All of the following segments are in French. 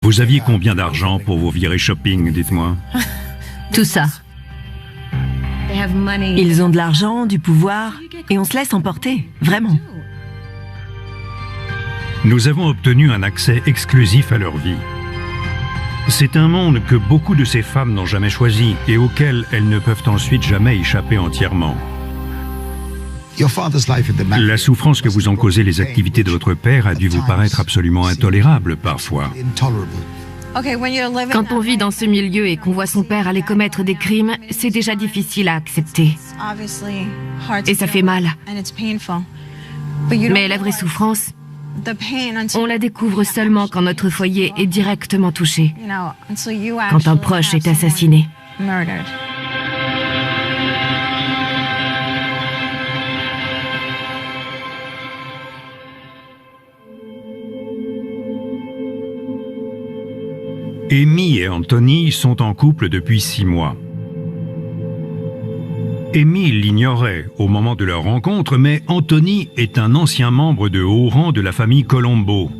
Vous aviez combien d'argent pour vos virées shopping, dites-moi? Tout ça. Ils ont de l'argent, du pouvoir, et on se laisse emporter, vraiment. Nous avons obtenu un accès exclusif à leur vie. C'est un monde que beaucoup de ces femmes n'ont jamais choisi et auquel elles ne peuvent ensuite jamais échapper entièrement. La souffrance que vous ont causée les activités de votre père a dû vous paraître absolument intolérable parfois. Quand on vit dans ce milieu et qu'on voit son père aller commettre des crimes, c'est déjà difficile à accepter. Et ça fait mal. Mais la vraie souffrance, on la découvre seulement quand notre foyer est directement touché, quand un proche est assassiné. Amy et Anthony sont en couple depuis 6 mois. Amy l'ignorait au moment de leur rencontre, mais Anthony est un ancien membre de haut rang de la famille Colombo,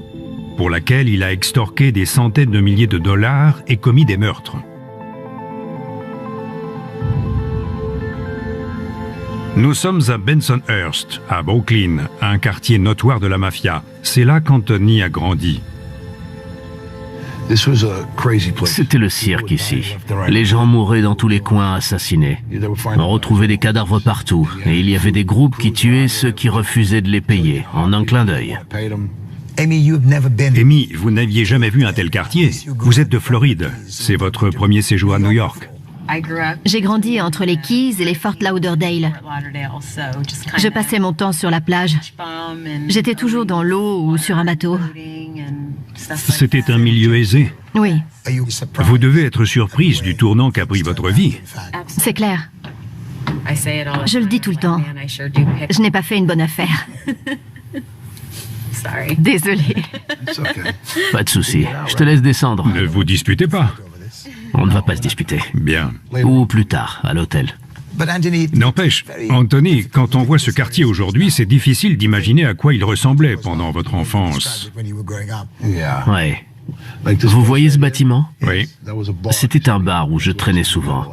pour laquelle il a extorqué des centaines de milliers de dollars et commis des meurtres. Nous sommes à Bensonhurst, à Brooklyn, un quartier notoire de la mafia. C'est là qu'Anthony a grandi. C'était le cirque ici. Les gens mouraient dans tous les coins assassinés. On retrouvait des cadavres partout et il y avait des groupes qui tuaient ceux qui refusaient de les payer, en un clin d'œil. Amy, vous n'aviez jamais vu un tel quartier. Vous êtes de Floride. C'est votre premier séjour à New York. J'ai grandi entre les Keys et les Fort Lauderdale. Je passais mon temps sur la plage. J'étais toujours dans l'eau ou sur un bateau. C'était un milieu aisé. Oui. Vous devez être surprise du tournant qu'a pris votre vie. C'est clair. Je le dis tout le temps. Je n'ai pas fait une bonne affaire. Désolée. Pas de souci. Je te laisse descendre. Ne vous disputez pas. On ne va pas se disputer. Bien. Ou plus tard, à l'hôtel. N'empêche, Anthony, quand on voit ce quartier aujourd'hui, c'est difficile d'imaginer à quoi il ressemblait pendant votre enfance. Ouais. Vous voyez ce bâtiment? Oui. C'était un bar où je traînais souvent.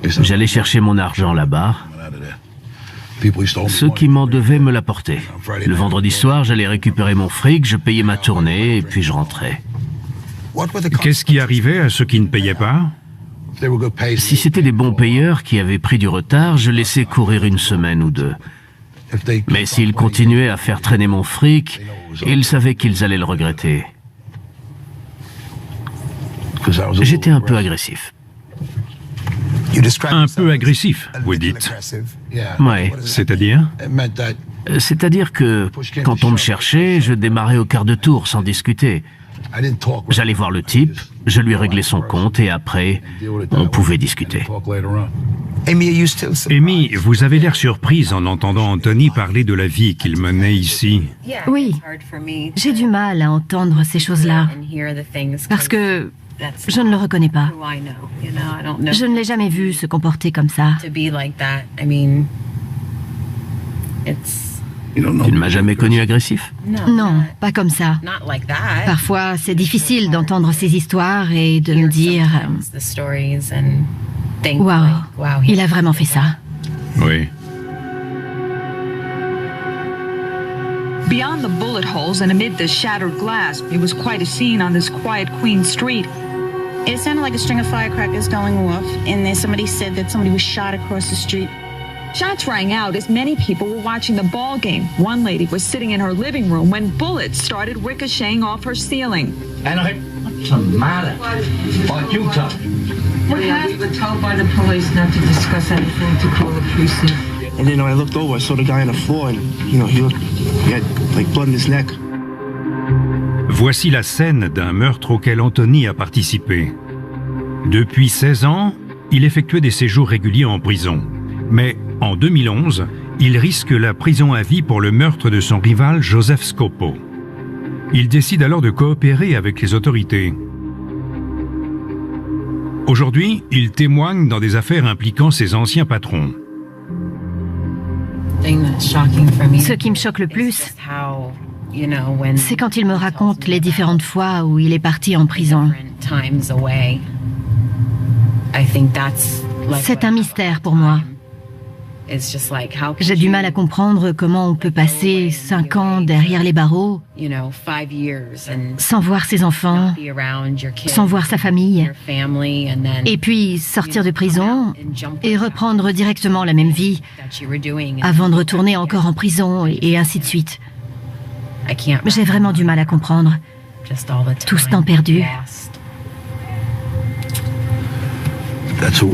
J'allais chercher mon argent là-bas. Ceux qui m'en devaient me l'apportaient. Le vendredi soir, j'allais récupérer mon fric, je payais ma tournée et puis je rentrais. Qu'est-ce qui arrivait à ceux qui ne payaient pas? Si c'était des bons payeurs qui avaient pris du retard, je laissais courir 1 semaine ou 2. Mais s'ils continuaient à faire traîner mon fric, ils savaient qu'ils allaient le regretter. J'étais un peu agressif. Un peu agressif, vous dites. Ouais. C'est-à-dire? C'est-à-dire que, quand on me cherchait, je démarrais au quart de tour sans discuter. J'allais voir le type, je lui réglais son compte et après, on pouvait discuter. Amy, vous avez l'air surprise en entendant Anthony parler de la vie qu'il menait ici. Oui, j'ai du mal à entendre ces choses-là, parce que je ne le reconnais pas. Je ne l'ai jamais vu se comporter comme ça. Tu ne m'as jamais connu agressif? Non, pas comme ça. Parfois, c'est difficile d'entendre ces histoires et de me dire « Waouh, il a vraiment fait ça. » Oui. Beyond the bullet holes and amid the shattered glass, it was quite a scene on this quiet Queen Street. It sounded like a string of firecrackers going off, and then somebody said that somebody was shot across the street. Shots rang out as many people were watching the ball game. One lady was sitting in her living room when bullets started ricocheting off her ceiling. And what's the matter? What you tell me? We were told by the police not to discuss anything, to call the police in. And then I looked over, I saw the guy on the floor, and he had like blood in his neck. Voici la scène d'un meurtre auquel Anthony a participé. Depuis 16 ans, il effectuait des séjours réguliers en prison. Mais en 2011, il risque la prison à vie pour le meurtre de son rival Joseph Scopo. Il décide alors de coopérer avec les autorités. Aujourd'hui, il témoigne dans des affaires impliquant ses anciens patrons. Ce qui me choque le plus, c'est quand il me raconte les différentes fois où il est parti en prison. C'est un mystère pour moi. J'ai du mal à comprendre comment on peut passer 5 ans derrière les barreaux sans voir ses enfants, sans voir sa famille, et puis sortir de prison et reprendre directement la même vie avant de retourner encore en prison et ainsi de suite. J'ai vraiment du mal à comprendre. Tout ce temps perdu.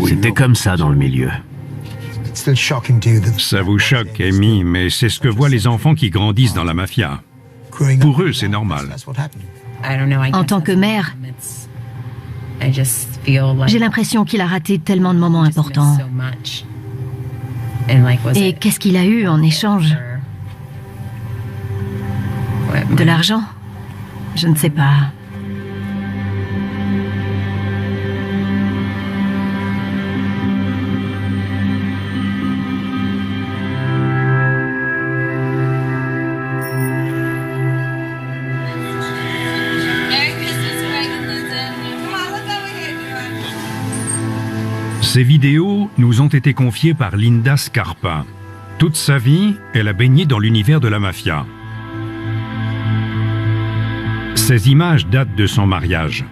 C'était comme ça dans le milieu. Ça vous choque, Amy, mais c'est ce que voient les enfants qui grandissent dans la mafia. Pour eux, c'est normal. En tant que mère, j'ai l'impression qu'il a raté tellement de moments importants. Et qu'est-ce qu'il a eu en échange? De l'argent? Je ne sais pas. Ces vidéos nous ont été confiées par Linda Scarpa. Toute sa vie, elle a baigné dans l'univers de la mafia. Ces images datent de son mariage.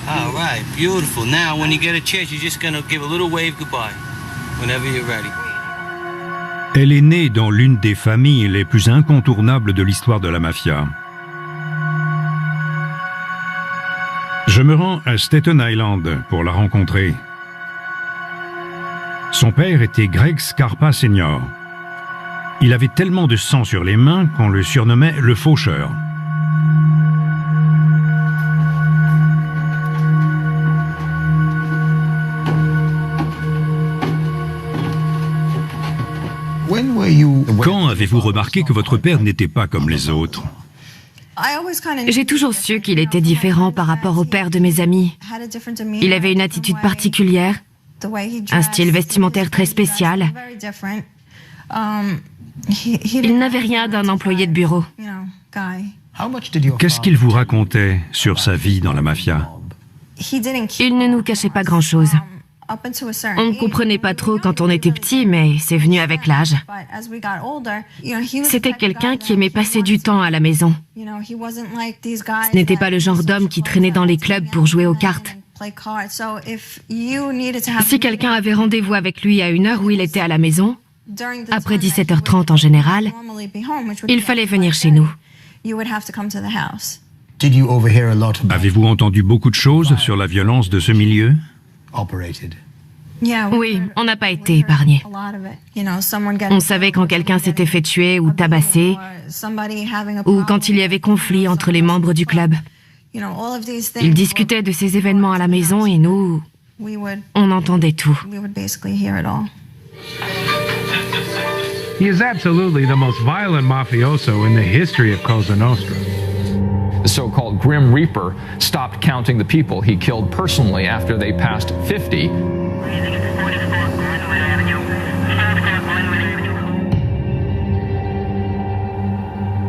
All right, beautiful. Now, when you get a chance, you're just gonna give a little wave goodbye, whenever you're ready. Elle est née dans l'une des familles les plus incontournables de l'histoire de la mafia. Je me rends à Staten Island pour la rencontrer. Son père était Greg Scarpa Sr. Il avait tellement de sang sur les mains qu'on le surnommait le faucheur. Quand avez-vous remarqué que votre père n'était pas comme les autres? J'ai toujours su qu'il était différent par rapport au père de mes amis. Il avait une attitude particulière, un style vestimentaire très spécial. Il n'avait rien d'un employé de bureau. Qu'est-ce qu'il vous racontait sur sa vie dans la mafia? Il ne nous cachait pas grand-chose. On ne comprenait pas trop quand on était petit, mais c'est venu avec l'âge. C'était quelqu'un qui aimait passer du temps à la maison. Ce n'était pas le genre d'homme qui traînait dans les clubs pour jouer aux cartes. Si quelqu'un avait rendez-vous avec lui à une heure où il était à la maison, après 17h30 en général, il fallait venir chez nous. Avez-vous entendu beaucoup de choses sur la violence de ce milieu? Oui, on n'a pas été épargnés. On savait quand quelqu'un s'était fait tuer ou tabasser, ou quand il y avait conflit entre les membres du club. Ils discutaient de ces événements à la maison et nous, on entendait tout. He is absolutely the most violent mafioso in the history of Cosa Nostra. The so-called Grim Reaper stopped counting the people he killed personally after they passed 50.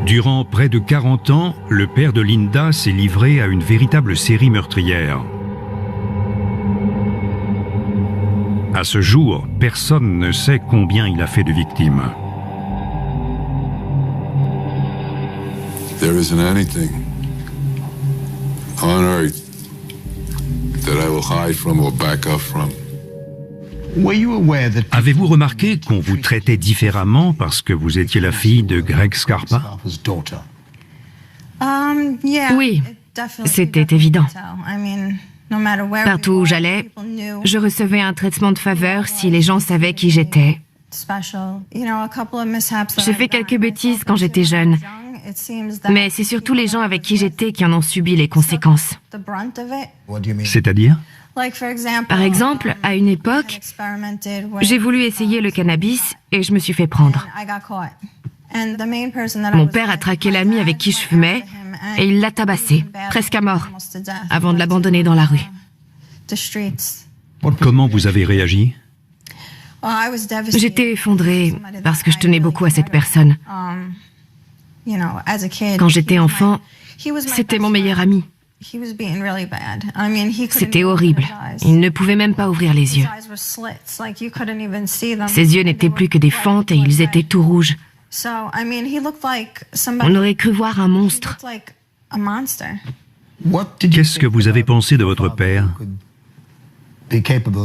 Durant près de 40 ans, le père de Linda s'est livré à une véritable série meurtrière. À ce jour, personne ne sait combien il a fait de victimes. There isn't anything on earth that I will hide from or back up from. Avez-vous remarqué qu'on vous traitait différemment parce que vous étiez la fille de Greg Scarpa? Oui, c'était évident. Partout où j'allais, je recevais un traitement de faveur si les gens savaient qui j'étais. J'ai fait quelques bêtises quand j'étais jeune, mais c'est surtout les gens avec qui j'étais qui en ont subi les conséquences. C'est-à-dire? Par exemple, à une époque, j'ai voulu essayer le cannabis et je me suis fait prendre. Mon père a traqué l'ami avec qui je fumais et il l'a tabassé, presque à mort, avant de l'abandonner dans la rue. Comment vous avez réagi? J'étais effondrée parce que je tenais beaucoup à cette personne. Quand j'étais enfant, c'était mon meilleur ami. C'était horrible. Il ne pouvait même pas ouvrir les yeux. Ses yeux n'étaient plus que des fentes et ils étaient tout rouges. On aurait cru voir un monstre. Qu'est-ce que vous avez pensé de votre père?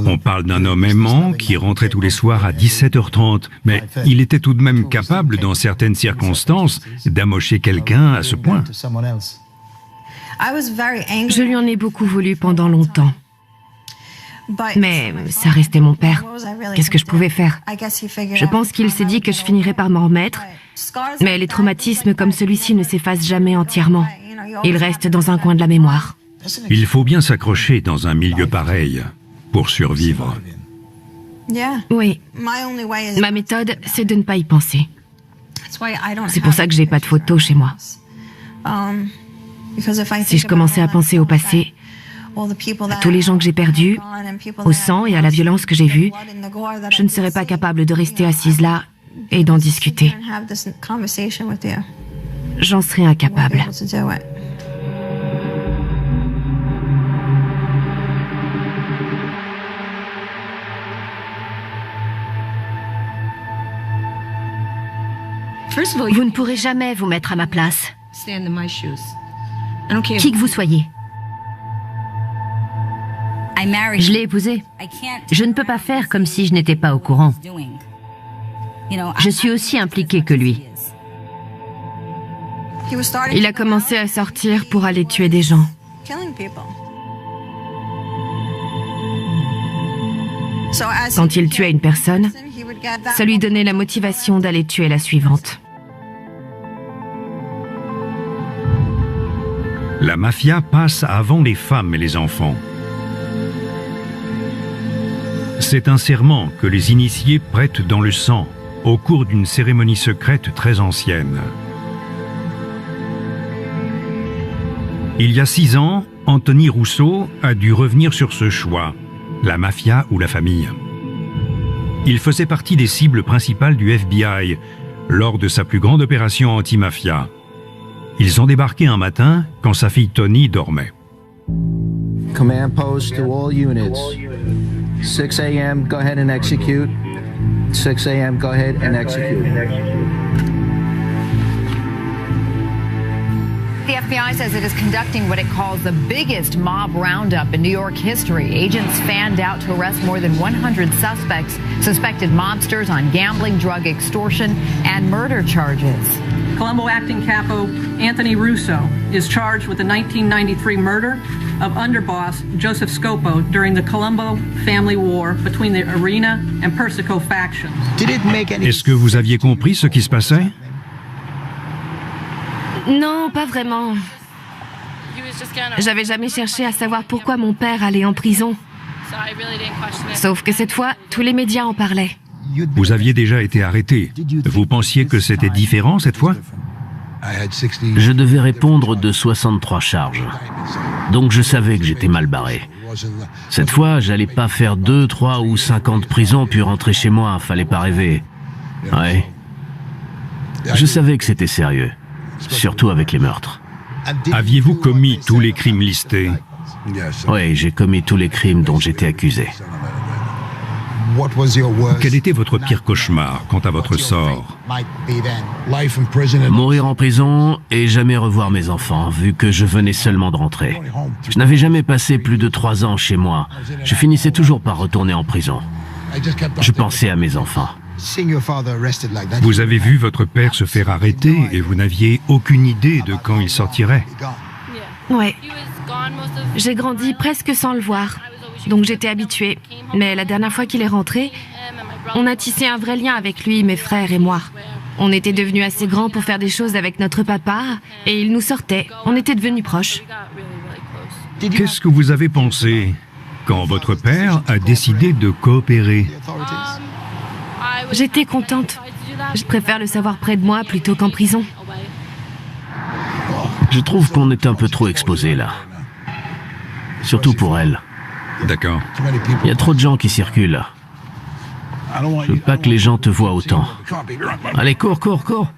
On parle d'un homme aimant qui rentrait tous les soirs à 17h30, mais il était tout de même capable, dans certaines circonstances, d'amocher quelqu'un à ce point. Je lui en ai beaucoup voulu pendant longtemps. Mais ça restait mon père. Qu'est-ce que je pouvais faire? Je pense qu'il s'est dit que je finirais par m'en remettre, mais les traumatismes comme celui-ci ne s'effacent jamais entièrement. Ils restent dans un coin de la mémoire. Il faut bien s'accrocher dans un milieu pareil pour survivre. Oui. Ma méthode, c'est de ne pas y penser. C'est pour ça que j'ai pas de photos chez moi. Si je commençais à penser au passé, à tous les gens que j'ai perdus, au sang et à la violence que j'ai vue, je ne serais pas capable de rester assise là et d'en discuter. J'en serais incapable. Vous ne pourrez jamais vous mettre à ma place. Qui que vous soyez. Je l'ai épousé. Je ne peux pas faire comme si je n'étais pas au courant. Je suis aussi impliquée que lui. Il a commencé à sortir pour aller tuer des gens. Quand il tuait une personne, ça lui donnait la motivation d'aller tuer la suivante. La mafia passe avant les femmes et les enfants. C'est un serment que les initiés prêtent dans le sang, au cours d'une cérémonie secrète très ancienne. Il y a 6 ans, Anthony Rousseau a dû revenir sur ce choix, la mafia ou la famille. Il faisait partie des cibles principales du FBI lors de sa plus grande opération anti-mafia. Ils ont débarqué un matin quand sa fille Toni dormait. Command post to all units. 6 a.m., go ahead and execute. 6 a.m., go ahead and execute. The FBI says it is conducting what it calls the biggest mob roundup in New York history. Agents fanned out to arrest more than 100 suspected mobsters on gambling, drug extortion, and murder charges. Colombo Acting Capo Anthony Russo is charged with the 1993 murder of underboss Joseph Scopo during the Colombo family war between the Arena and Persico factions. Est-ce que vous aviez compris ce qui se passait? Non, pas vraiment. J'avais jamais cherché à savoir pourquoi mon père allait en prison. Sauf que cette fois, tous les médias en parlaient. Vous aviez déjà été arrêté. Vous pensiez que c'était différent cette fois? Je devais répondre de 63 charges. Donc je savais que j'étais mal barré. Cette fois, j'allais pas faire 2, 3 ou 5 ans de prison puis rentrer chez moi, fallait pas rêver. Ouais. Je savais que c'était sérieux. Surtout avec les meurtres. Aviez-vous commis tous les crimes listés? Oui, j'ai commis tous les crimes dont j'étais accusé. Quel était votre pire cauchemar quant à votre sort? Mourir en prison et jamais revoir mes enfants, vu que je venais seulement de rentrer. Je n'avais jamais passé plus de 3 ans chez moi. Je finissais toujours par retourner en prison. Je pensais à mes enfants. Vous avez vu votre père se faire arrêter et vous n'aviez aucune idée de quand il sortirait? Ouais. J'ai grandi presque sans le voir, donc j'étais habituée. Mais la dernière fois qu'il est rentré, on a tissé un vrai lien avec lui, mes frères et moi. On était devenus assez grands pour faire des choses avec notre papa et il nous sortait. On était devenus proches. Qu'est-ce que vous avez pensé quand votre père a décidé de coopérer? J'étais contente. Je préfère le savoir près de moi plutôt qu'en prison. Je trouve qu'on est un peu trop exposé là. Surtout pour elle. D'accord. Il y a trop de gens qui circulent. Je veux pas que les gens te voient autant. Allez, cours, cours, cours.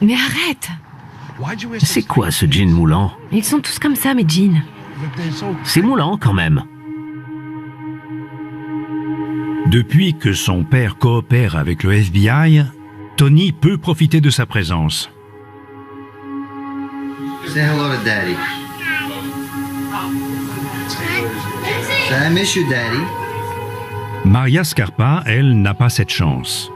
Mais arrête! C'est quoi ce jean moulant? Ils sont tous comme ça, mes jeans. C'est moulant quand même. Depuis que son père coopère avec le FBI, Tony peut profiter de sa présence. Say hello to Daddy. Say I miss you, Daddy. Maria Scarpa, elle, n'a pas cette chance.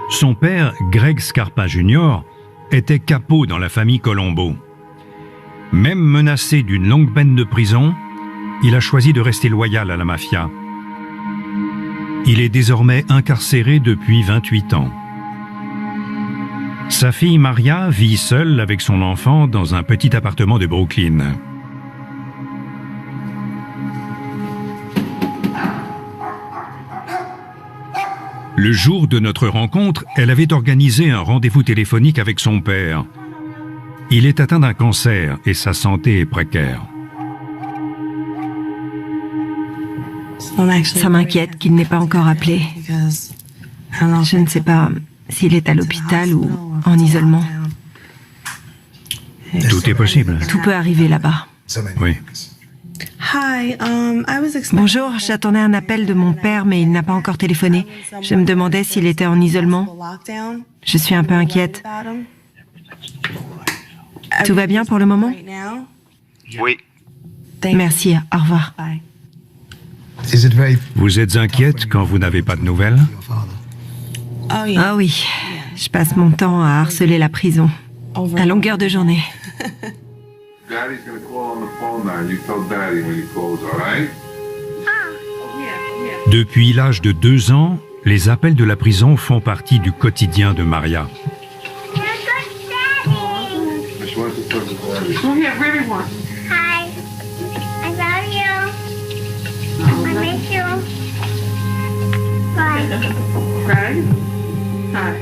Son père, Greg Scarpa Jr., était capot dans la famille Colombo. Même menacé d'une longue peine de prison, il a choisi de rester loyal à la mafia. Il est désormais incarcéré depuis 28 ans. Sa fille Maria vit seule avec son enfant dans un petit appartement de Brooklyn. Le jour de notre rencontre, elle avait organisé un rendez-vous téléphonique avec son père. Il est atteint d'un cancer et sa santé est précaire. Ça m'inquiète qu'il n'ait pas encore appelé. Je ne sais pas s'il est à l'hôpital ou en isolement. Tout est possible. Tout peut arriver là-bas. Oui. Bonjour, j'attendais un appel de mon père, mais il n'a pas encore téléphoné. Je me demandais s'il était en isolement. Je suis un peu inquiète. Tout va bien pour le moment? Oui. Merci, au revoir. Vous êtes inquiète quand vous n'avez pas de nouvelles? Ah oui, je passe mon temps à harceler la prison, à longueur de journée. Depuis l'âge de 2 ans, les appels de la prison font partie du quotidien de Maria. Hi. I love you. I miss you. Bye. Greg? Hi.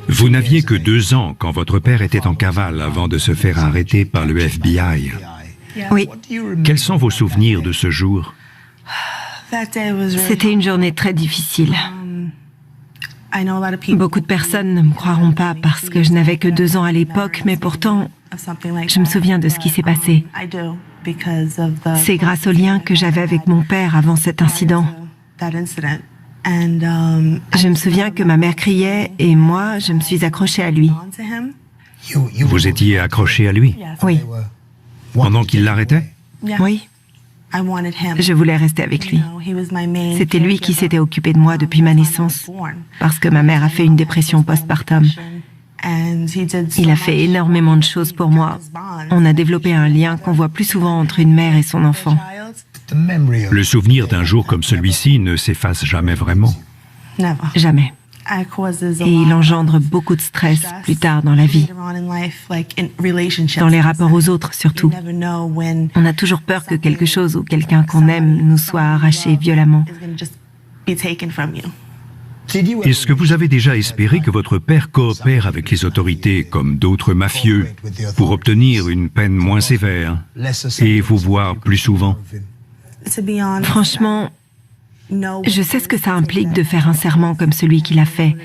Vous n'aviez que 2 ans quand votre père était en cavale avant de se faire arrêter par le FBI. Oui. Quels sont vos souvenirs de ce jour? C'était une journée très difficile. Beaucoup de personnes ne me croiront pas parce que je n'avais que 2 ans à l'époque, mais pourtant, je me souviens de ce qui s'est passé. C'est grâce au lien que j'avais avec mon père avant cet incident. Je me souviens que ma mère criait et moi, je me suis accrochée à lui. Vous étiez accroché à lui? Oui. Pendant qu'il l'arrêtait? Oui. Je voulais rester avec lui. C'était lui qui s'était occupé de moi depuis ma naissance, parce que ma mère a fait une dépression postpartum. Il a fait énormément de choses pour moi. On a développé un lien qu'on voit plus souvent entre une mère et son enfant. Le souvenir d'un jour comme celui-ci ne s'efface jamais vraiment. Jamais. Et il engendre beaucoup de stress plus tard dans la vie. Dans les rapports aux autres, surtout. On a toujours peur que quelque chose ou quelqu'un qu'on aime nous soit arraché violemment. Est-ce que vous avez déjà espéré que votre père coopère avec les autorités comme d'autres mafieux pour obtenir une peine moins sévère et vous voir plus souvent? Franchement, je sais ce que ça implique de faire un serment comme celui qu'il a fait.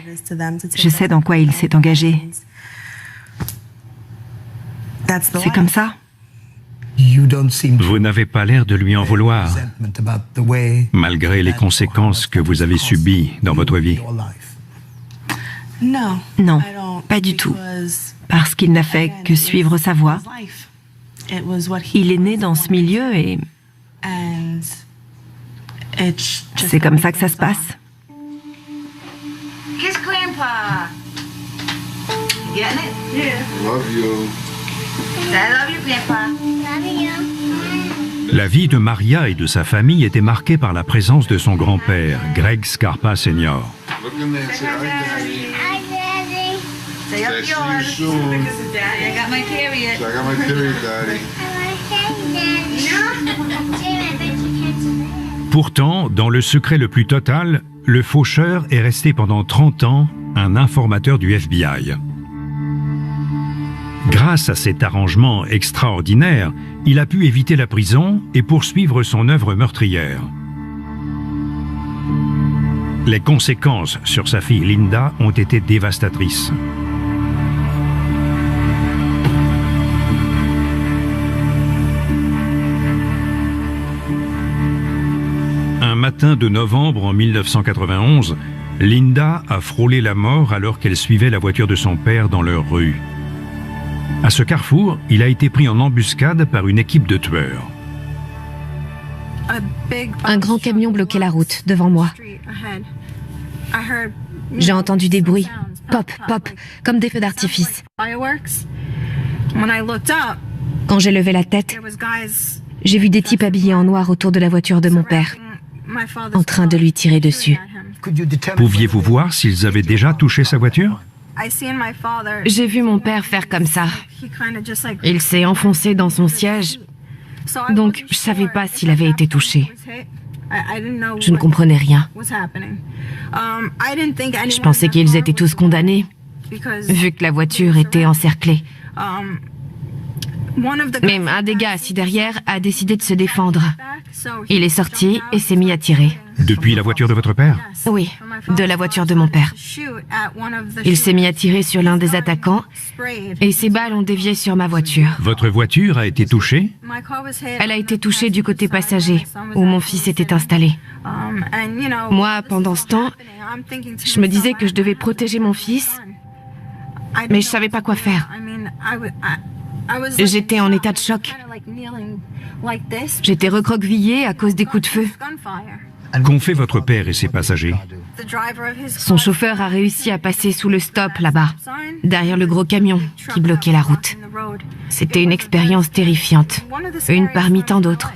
Je sais dans quoi il s'est engagé. C'est comme ça. Vous n'avez pas l'air de lui en vouloir, malgré les conséquences que vous avez subies dans votre vie. Non, pas du tout. Parce qu'il n'a fait que suivre sa voie. Il est né dans ce milieu et c'est comme ça que ça se passe. Kiss Grandpa. You getting it? Yeah. Love you. I love you, Grandpa. Love you. La vie de Maria et de sa famille était marquée par la présence de son grand-père, Greg Scarpa Sr. Look in there and say, hi, Daddy. Hi, Daddy. Say up See you yours. soon. Because of Daddy. I got my period. So I got my period, Daddy. Pourtant, dans le secret le plus total, le faucheur est resté pendant 30 ans un informateur du FBI. Grâce à cet arrangement extraordinaire, il a pu éviter la prison et poursuivre son œuvre meurtrière. Les conséquences sur sa fille Linda ont été dévastatrices. Un matin de novembre en 1991, Linda a frôlé la mort alors qu'elle suivait la voiture de son père dans leur rue. À ce carrefour, il a été pris en embuscade par une équipe de tueurs. Un grand camion bloquait la route devant moi. J'ai entendu des bruits, pop, pop, comme des feux d'artifice. Quand j'ai levé la tête, j'ai vu des types habillés en noir autour de la voiture de mon père, en train de lui tirer dessus. Pouviez-vous voir s'ils avaient déjà touché sa voiture? J'ai vu mon père faire comme ça. Il s'est enfoncé dans son siège, donc je ne savais pas s'il avait été touché. Je ne comprenais rien. Je pensais qu'ils étaient tous condamnés, vu que la voiture était encerclée. Mais un des gars assis derrière a décidé de se défendre. Il est sorti et s'est mis à tirer. Depuis la voiture de votre père? Oui, de la voiture de mon père. Il s'est mis à tirer sur l'un des attaquants et ses balles ont dévié sur ma voiture. Votre voiture a été touchée? Elle a été touchée du côté passager, où mon fils était installé. Moi, pendant ce temps, je me disais que je devais protéger mon fils, mais je ne savais pas quoi faire. J'étais en état de choc. J'étais recroquevillée à cause des coups de feu. Qu'ont fait votre père et ses passagers? Son chauffeur a réussi à passer sous le stop là-bas, derrière le gros camion qui bloquait la route. C'était une expérience terrifiante, une parmi tant d'autres.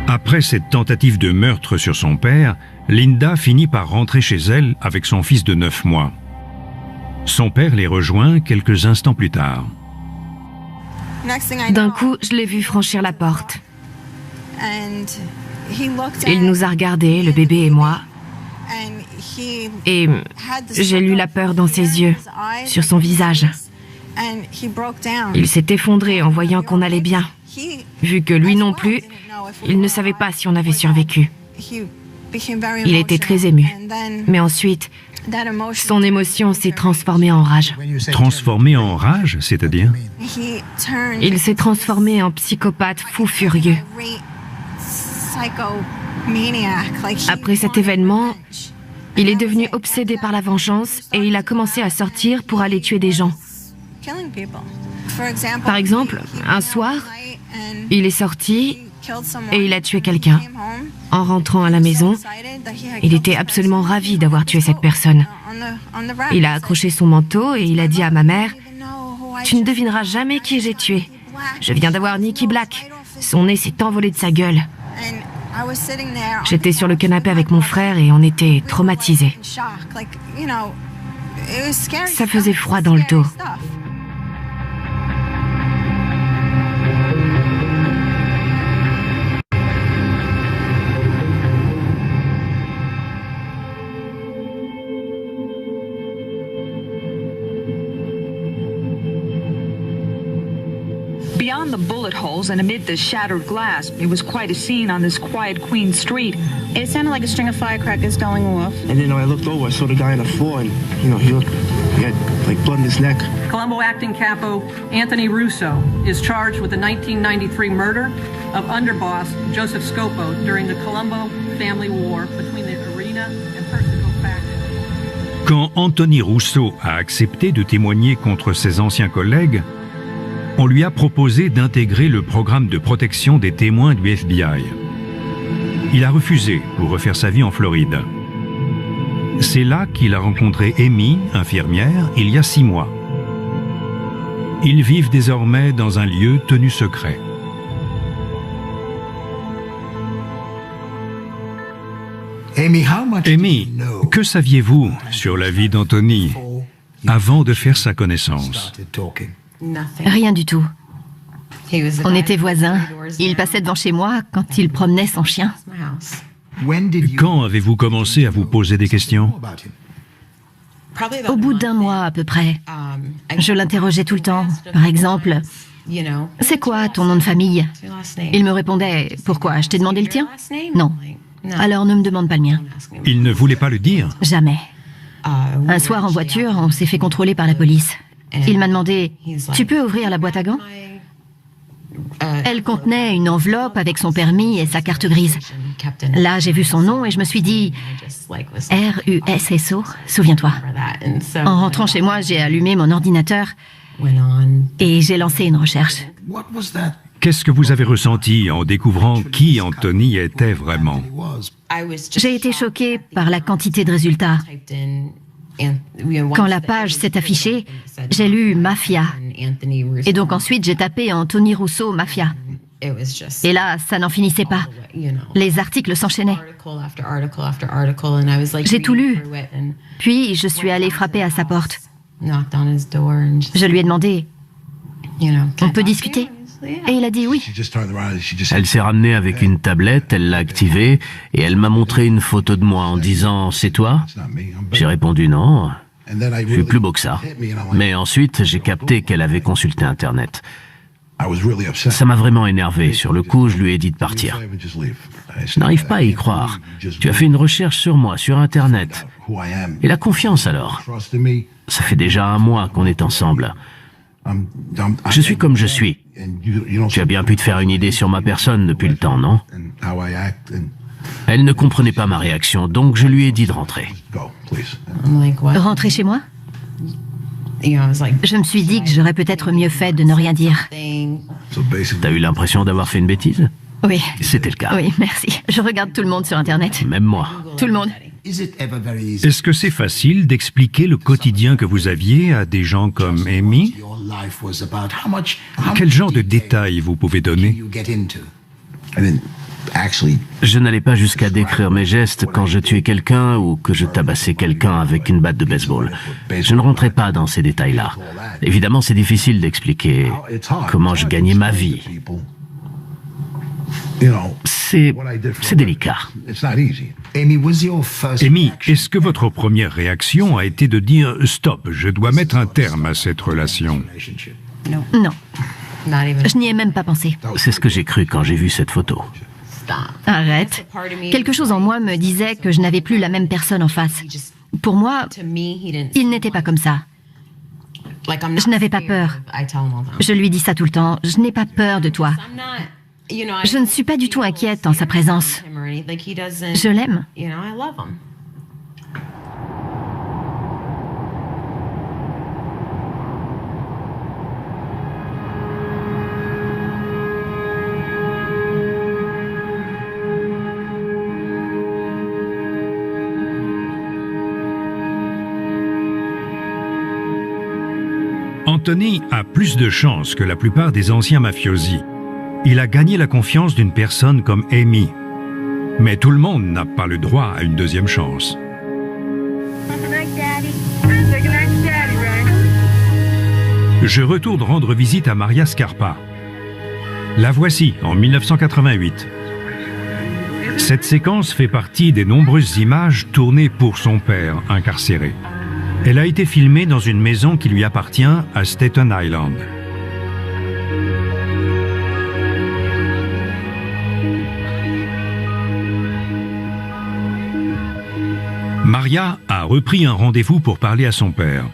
Après cette tentative de meurtre sur son père, Linda finit par rentrer chez elle avec son fils de 9 mois. Son père les rejoint quelques instants plus tard. D'un coup, je l'ai vu franchir la porte. Il nous a regardés, le bébé et moi, et j'ai lu la peur dans ses yeux, sur son visage. Il s'est effondré en voyant qu'on allait bien. Vu que lui non plus, il ne savait pas si on avait survécu. Il était très ému. Mais ensuite, son émotion s'est transformée en rage. Transformée en rage, c'est-à-dire? Il s'est transformé en psychopathe fou furieux. Après cet événement, il est devenu obsédé par la vengeance et il a commencé à sortir pour aller tuer des gens. Par exemple, un soir, il est sorti et il a tué quelqu'un. En rentrant à la maison, il était absolument ravi d'avoir tué cette personne. Il a accroché son manteau et il a dit à ma mère, « Tu ne devineras jamais qui j'ai tué. Je viens d'avoir Nicky Black. Son nez s'est envolé de sa gueule. » J'étais sur le canapé avec mon frère et on était traumatisés. Ça faisait froid dans le dos. Beyond the bullet holes and amid the shattered glass, it was quite a scene on this quiet Queen Street. It sounded like a string of firecrackers going off. And then I looked over, I saw the guy on the floor, and he had like blood in his neck. Colombo acting capo Anthony Russo is charged with the 1993 murder of underboss Joseph Scopo during the Colombo family war between the Arena and Persico factions. Quand Anthony Russo a accepté de témoigner contre ses anciens collègues, on lui a proposé d'intégrer le programme de protection des témoins du FBI. Il a refusé pour refaire sa vie en Floride. C'est là qu'il a rencontré Amy, infirmière, il y a 6 mois. Ils vivent désormais dans un lieu tenu secret. Amy, que saviez-vous sur la vie d'Anthony avant de faire sa connaissance? Rien du tout. On était voisins. Il passait devant chez moi quand il promenait son chien. Quand avez-vous commencé à vous poser des questions? Au bout d'1 mois à peu près. Je l'interrogeais tout le temps. Par exemple, C'est quoi ton nom de famille? Il me répondait, pourquoi? Je t'ai demandé le tien? Non. Alors ne me demande pas le mien. Il ne voulait pas le dire? Jamais. Un soir en voiture, on s'est fait contrôler par la police. Il m'a demandé, tu peux ouvrir la boîte à gants? Elle contenait une enveloppe avec son permis et sa carte grise. Là, j'ai vu son nom et je me suis dit, RUSSO, souviens-toi. En rentrant chez moi, j'ai allumé mon ordinateur et j'ai lancé une recherche. Qu'est-ce que vous avez ressenti en découvrant qui Anthony était vraiment? J'ai été choquée par la quantité de résultats. Quand la page s'est affichée, j'ai lu Mafia. Et donc ensuite, j'ai tapé Anthony Russo Mafia. Et là, ça n'en finissait pas. Les articles s'enchaînaient. J'ai tout lu. Puis, je suis allée frapper à sa porte. Je lui ai demandé, on peut discuter? Et il a dit oui. Elle s'est ramenée avec une tablette, elle l'a activée, et elle m'a montré une photo de moi en disant « C'est toi ?» J'ai répondu « Non, je suis plus beau que ça. » Mais ensuite, j'ai capté qu'elle avait consulté Internet. Ça m'a vraiment énervé. Sur le coup, je lui ai dit de partir. Je n'arrive pas à y croire. Tu as fait une recherche sur moi, sur Internet. Et la confiance alors? Ça fait déjà 1 mois qu'on est ensemble. Je suis comme je suis. Tu as bien pu te faire une idée sur ma personne depuis le temps, non? Elle ne comprenait pas ma réaction, donc je lui ai dit de rentrer. Rentrer chez moi? Je me suis dit que j'aurais peut-être mieux fait de ne rien dire. T'as eu l'impression d'avoir fait une bêtise? Oui. C'était le cas. Oui, merci. Je regarde tout le monde sur Internet. Même moi. Tout le monde. Est-ce que c'est facile d'expliquer le quotidien que vous aviez à des gens comme Amy? Quel genre de détails vous pouvez donner? Je n'allais pas jusqu'à décrire mes gestes quand je tuais quelqu'un ou que je tabassais quelqu'un avec une batte de baseball. Je ne rentrais pas dans ces détails-là. Évidemment, c'est difficile d'expliquer comment je gagnais ma vie. C'est délicat. Amy, est-ce que votre première réaction a été de dire « Stop, je dois mettre un terme à cette relation » ? Non. Je n'y ai même pas pensé. C'est ce que j'ai cru quand j'ai vu cette photo. Arrête. Quelque chose en moi me disait que je n'avais plus la même personne en face. Pour moi, il n'était pas comme ça. Je n'avais pas peur. Je lui dis ça tout le temps. Je n'ai pas peur de toi. Je ne suis pas du tout inquiète en sa présence. Je l'aime. Anthony a plus de chance que la plupart des anciens mafiosi. Il a gagné la confiance d'une personne comme Amy. Mais tout le monde n'a pas le droit à une deuxième chance. Je retourne rendre visite à Maria Scarpa. La voici en 1988. Cette séquence fait partie des nombreuses images tournées pour son père, incarcéré. Elle a été filmée dans une maison qui lui appartient à Staten Island. Maria a repris un rendez-vous pour parler à son père.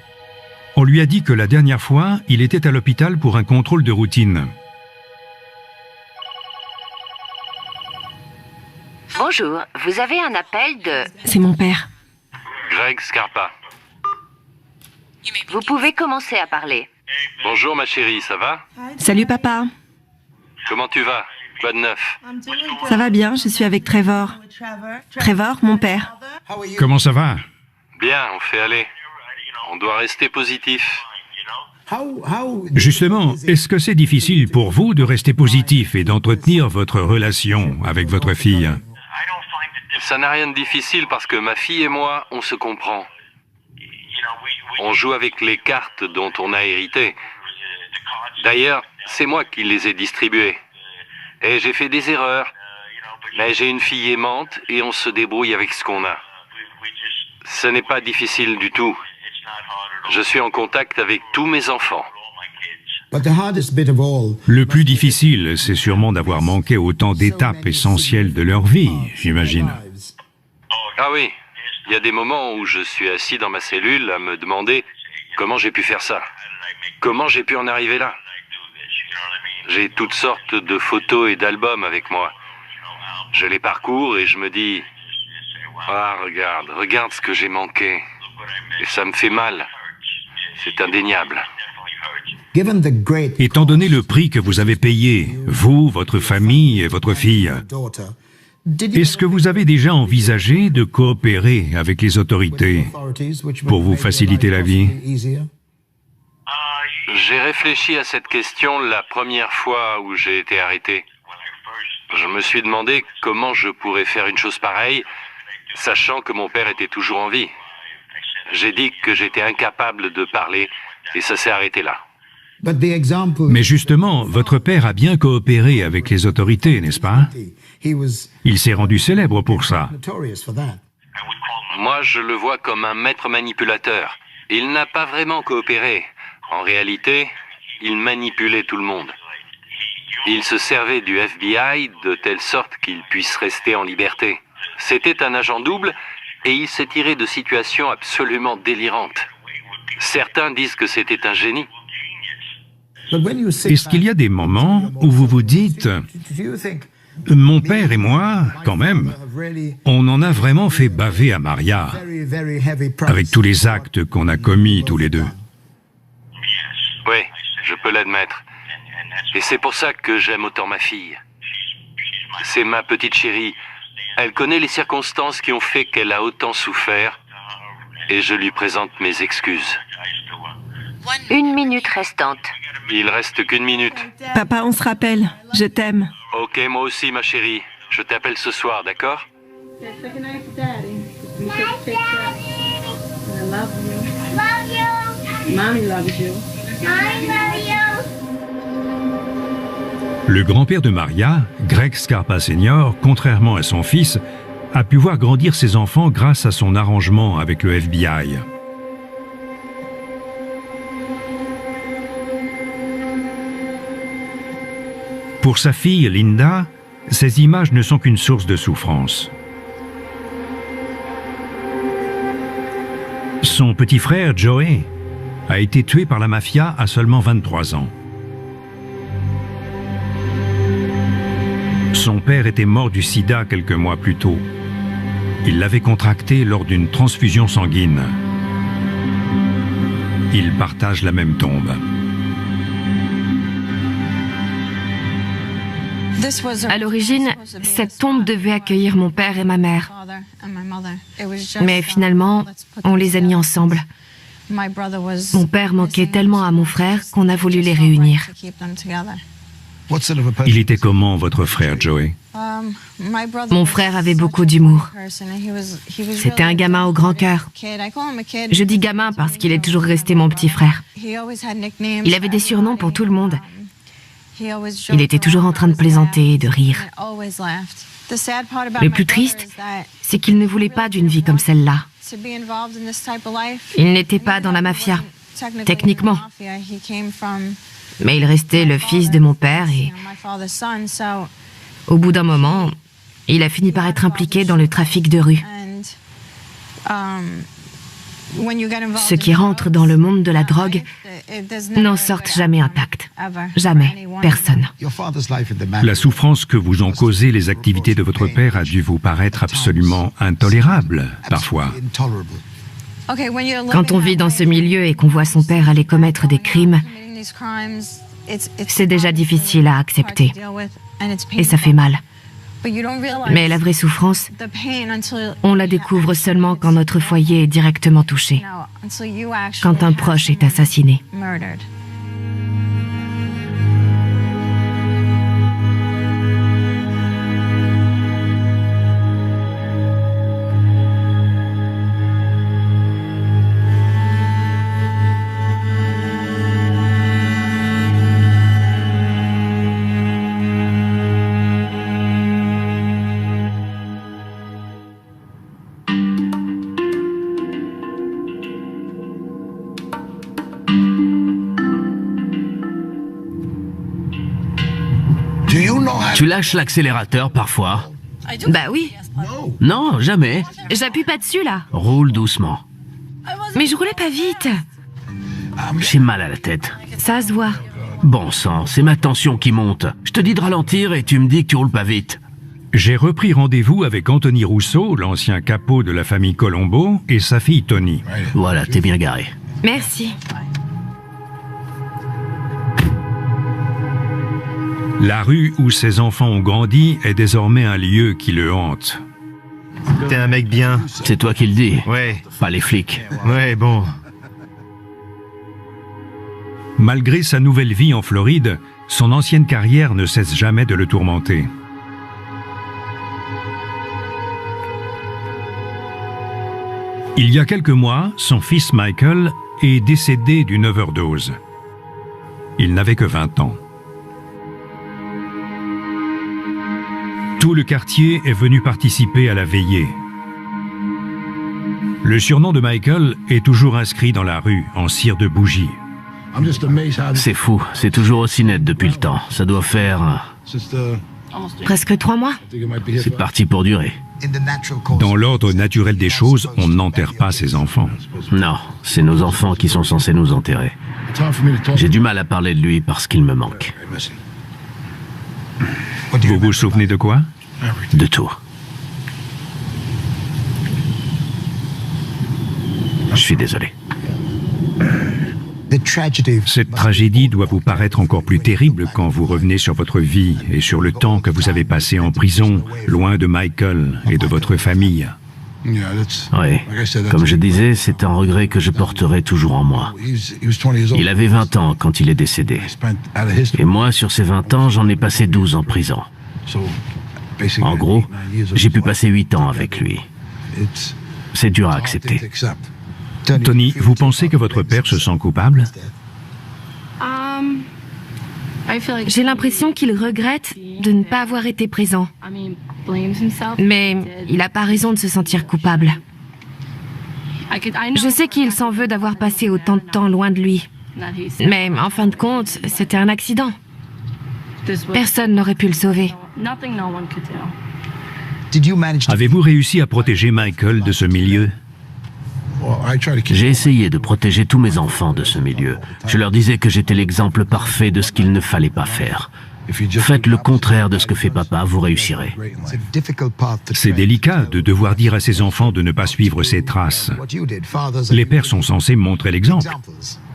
On lui a dit que la dernière fois, il était à l'hôpital pour un contrôle de routine. Bonjour, vous avez un appel de... C'est mon père. Greg Scarpa. Vous pouvez commencer à parler. Bonjour ma chérie, ça va? Salut papa. Comment tu vas? Quoi de neuf? Ça va bien, je suis avec Trevor. Trevor, mon père. Comment ça va? Bien, on fait aller. On doit rester positif. Justement, est-ce que c'est difficile pour vous de rester positif et d'entretenir votre relation avec votre fille? Ça n'a rien de difficile parce que ma fille et moi, on se comprend. On joue avec les cartes dont on a hérité. D'ailleurs, c'est moi qui les ai distribuées. Et j'ai fait des erreurs. Mais j'ai une fille aimante et on se débrouille avec ce qu'on a. Ce n'est pas difficile du tout. Je suis en contact avec tous mes enfants. Le plus difficile, c'est sûrement d'avoir manqué autant d'étapes essentielles de leur vie, j'imagine. Ah oui, il y a des moments où je suis assis dans ma cellule à me demander comment j'ai pu faire ça. Comment j'ai pu en arriver là? J'ai toutes sortes de photos et d'albums avec moi. Je les parcours et je me dis « Ah, regarde ce que j'ai manqué. Et ça me fait mal. C'est indéniable. » Étant donné le prix que vous avez payé, vous, votre famille et votre fille, est-ce que vous avez déjà envisagé de coopérer avec les autorités pour vous faciliter la vie? J'ai réfléchi à cette question la première fois où j'ai été arrêté. Je me suis demandé comment je pourrais faire une chose pareille, sachant que mon père était toujours en vie. J'ai dit que j'étais incapable de parler et ça s'est arrêté là. Mais justement, votre père a bien coopéré avec les autorités, n'est-ce pas? Il s'est rendu célèbre pour ça. Moi, je le vois comme un maître manipulateur. Il n'a pas vraiment coopéré. En réalité, il manipulait tout le monde. Il se servait du FBI de telle sorte qu'il puisse rester en liberté. C'était un agent double et il s'est tiré de situations absolument délirantes. Certains disent que c'était un génie. Est-ce qu'il y a des moments où vous vous dites « Mon père et moi, quand même, on en a vraiment fait baver à Maria, avec tous les actes qu'on a commis tous les deux. » Oui, je peux l'admettre. Et c'est pour ça que j'aime autant ma fille. C'est ma petite chérie. Elle connaît les circonstances qui ont fait qu'elle a autant souffert et je lui présente mes excuses. 1 minute restante. Il reste qu'1 minute. Papa, on se rappelle. Je t'aime. Ok, moi aussi, ma chérie. Je t'appelle ce soir, d'accord? Le grand-père de Maria, Greg Scarpa Sr., contrairement à son fils, a pu voir grandir ses enfants grâce à son arrangement avec le FBI. Pour sa fille, Linda, ces images ne sont qu'une source de souffrance. Son petit frère, Joey, a été tué par la mafia à seulement 23 ans. Son père était mort du sida quelques mois plus tôt. Il l'avait contracté lors d'une transfusion sanguine. Ils partagent la même tombe. À l'origine, cette tombe devait accueillir mon père et ma mère. Mais finalement, on les a mis ensemble. Mon père manquait tellement à mon frère qu'on a voulu les réunir. Il était comment, votre frère, Joey? Mon frère avait beaucoup d'humour. C'était un gamin au grand cœur. Je dis gamin parce qu'il est toujours resté mon petit frère. Il avait des surnoms pour tout le monde. Il était toujours en train de plaisanter, de rire. Le plus triste, c'est qu'il ne voulait pas d'une vie comme celle-là. Il n'était pas dans la mafia, techniquement. Mais il restait le fils de mon père et, au bout d'un moment, il a fini par être impliqué dans le trafic de rue. Ceux qui rentrent dans le monde de la drogue n'en sortent jamais intacts. Jamais. Personne. La souffrance que vous ont causée les activités de votre père a dû vous paraître absolument intolérable, parfois. Quand on vit dans ce milieu et qu'on voit son père aller commettre des crimes, c'est déjà difficile à accepter. Et ça fait mal. Mais la vraie souffrance, on la découvre seulement quand notre foyer est directement touché, quand un proche est assassiné. Tu lâches l'accélérateur parfois? Bah oui. Non, jamais. J'appuie pas dessus là. Roule doucement. Mais je roulais pas vite. J'ai mal à la tête. Ça se voit. Bon sang, c'est ma tension qui monte. Je te dis de ralentir et tu me dis que tu roules pas vite. J'ai repris rendez-vous avec Anthony Rousseau, l'ancien capot de la famille Colombo, et sa fille Toni. Voilà, t'es bien garé. Merci. La rue où ses enfants ont grandi est désormais un lieu qui le hante. T'es un mec bien. C'est toi qui le dis. Ouais. Pas les flics. Ouais, bon. Malgré sa nouvelle vie en Floride, son ancienne carrière ne cesse jamais de le tourmenter. Il y a quelques mois, son fils Michael est décédé d'une overdose. Il n'avait que 20 ans. Tout le quartier est venu participer à la veillée. Le surnom de Michael est toujours inscrit dans la rue en cire de bougie. C'est fou, c'est toujours aussi net depuis le temps. Ça doit faire... Presque 3 mois. C'est parti pour durer. Dans l'ordre naturel des choses, on n'enterre pas ses enfants. Non, c'est nos enfants qui sont censés nous enterrer. J'ai du mal à parler de lui parce qu'il me manque. Vous vous souvenez de quoi? De tout. Je suis désolé. Cette tragédie doit vous paraître encore plus terrible quand vous revenez sur votre vie et sur le temps que vous avez passé en prison, loin de Michael et de votre famille. Oui, comme je disais, c'est un regret que je porterai toujours en moi. Il avait 20 ans quand il est décédé. Et moi, sur ces 20 ans, j'en ai passé 12 en prison. En gros, j'ai pu passer 8 ans avec lui. C'est dur à accepter. Toni, vous pensez que votre père se sent coupable? J'ai l'impression qu'il regrette de ne pas avoir été présent. Mais il n'a pas raison de se sentir coupable. Je sais qu'il s'en veut d'avoir passé autant de temps loin de lui. Mais en fin de compte, c'était un accident. Personne n'aurait pu le sauver. Avez-vous réussi à protéger Michael de ce milieu? J'ai essayé de protéger tous mes enfants de ce milieu. Je leur disais que j'étais l'exemple parfait de ce qu'il ne fallait pas faire. Faites le contraire de ce que fait papa, vous réussirez. C'est délicat de devoir dire à ses enfants de ne pas suivre ses traces. Les pères sont censés montrer l'exemple.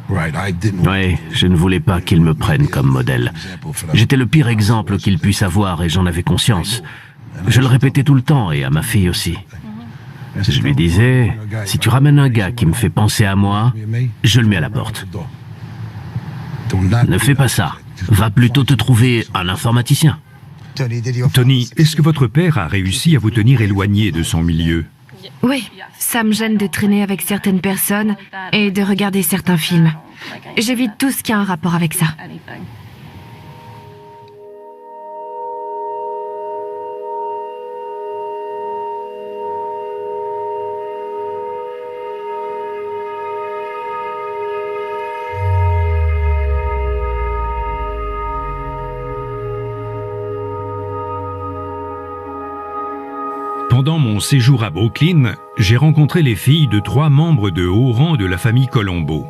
Oui, je ne voulais pas qu'ils me prennent comme modèle. J'étais le pire exemple qu'ils puissent avoir et j'en avais conscience. Je le répétais tout le temps et à ma fille aussi. Je lui disais, si tu ramènes un gars qui me fait penser à moi, je le mets à la porte. Ne fais pas ça. Va plutôt te trouver un informaticien. Toni, est-ce que votre père a réussi à vous tenir éloigné de son milieu? Oui, ça me gêne de traîner avec certaines personnes et de regarder certains films. J'évite tout ce qui a un rapport avec ça. Pendant mon séjour à Brooklyn, j'ai rencontré les filles de 3 membres de haut rang de la famille Colombo.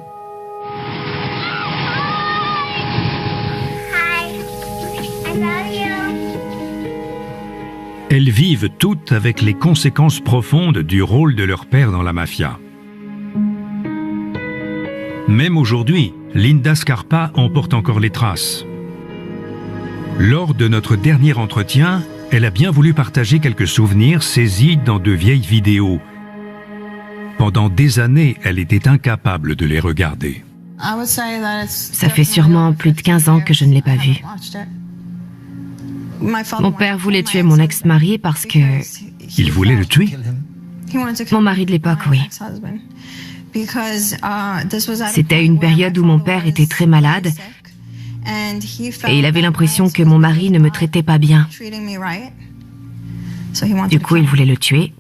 Elles vivent toutes avec les conséquences profondes du rôle de leur père dans la mafia. Même aujourd'hui, Linda Scarpa en porte encore les traces. Lors de notre dernier entretien, elle a bien voulu partager quelques souvenirs saisis dans de vieilles vidéos. Pendant des années, elle était incapable de les regarder. Ça fait sûrement plus de 15 ans que je ne l'ai pas vu. Mon père voulait tuer mon ex-mari parce que... Il voulait le tuer? Mon mari de l'époque, oui. C'était une période où mon père était très malade et il avait l'impression que mon mari ne me traitait pas bien. Du coup, il voulait le tuer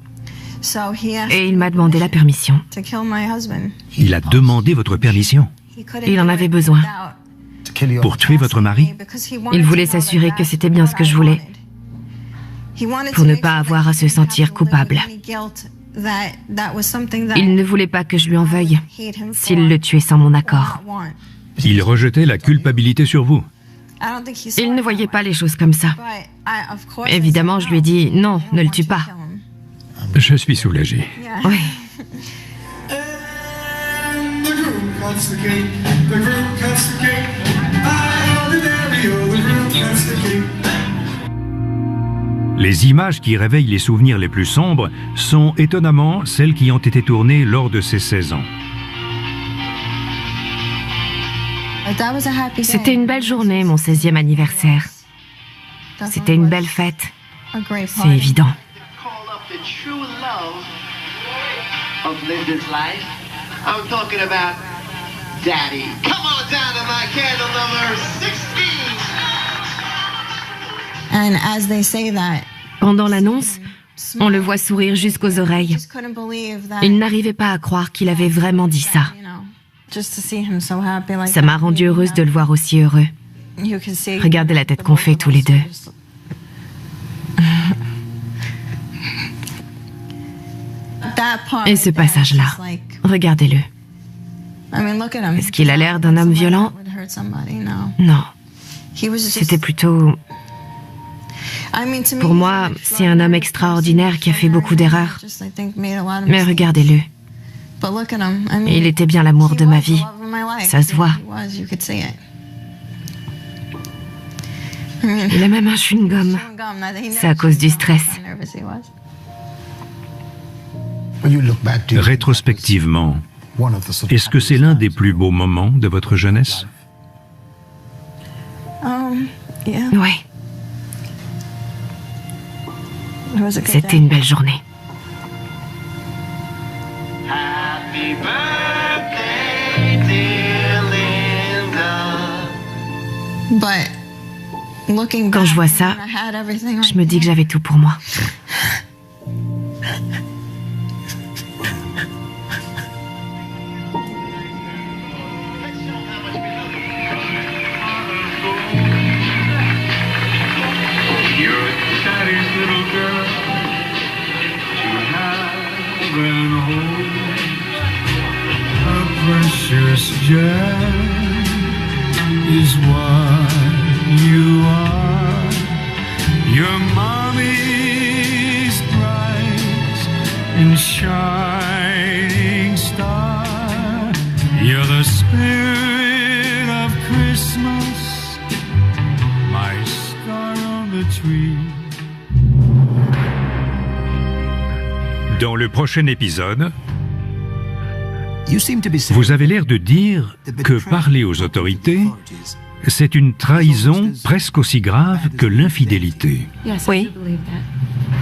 et il m'a demandé la permission. Il a demandé votre permission? Il en avait besoin. Pour tuer votre mari? Il voulait s'assurer que c'était bien ce que je voulais, pour ne pas avoir à se sentir coupable. Il ne voulait pas que je lui en veuille s'il le tuait sans mon accord. Il rejetait la culpabilité sur vous? Il ne voyait pas les choses comme ça. Évidemment, je lui ai dit non, ne le tue pas. Je suis soulagé. Oui. Les images qui réveillent les souvenirs les plus sombres sont étonnamment celles qui ont été tournées lors de ses 16 ans. C'était une belle journée, mon 16e anniversaire. C'était une belle fête. C'est évident. Pendant l'annonce, on le voit sourire jusqu'aux oreilles. Il n'arrivait pas à croire qu'il avait vraiment dit ça. Ça m'a rendue heureuse de le voir aussi heureux. Regardez la tête qu'on fait tous les deux. Et ce passage-là, regardez-le. Est-ce qu'il a l'air d'un homme violent? Non. C'était plutôt... Pour moi, c'est un homme extraordinaire qui a fait beaucoup d'erreurs. Mais regardez-le. Il était bien l'amour de ma vie. Ça se voit. Il a même un chewing-gum. C'est à cause du stress. Rétrospectivement, est-ce que c'est l'un des plus beaux moments de votre jeunesse? Oui. C'était une belle journée. Quand je vois ça, je me dis que j'avais tout pour moi. Precious gem is what you are. Your mommy's bright and shining star. You're the spirit of Christmas, my star on the tree. Dans le prochain épisode, vous avez l'air de dire que parler aux autorités, c'est une trahison presque aussi grave que l'infidélité. Oui,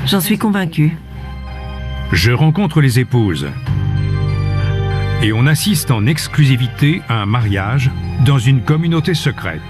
j'en suis convaincue. Je rencontre les épouses et on assiste en exclusivité à un mariage dans une communauté secrète.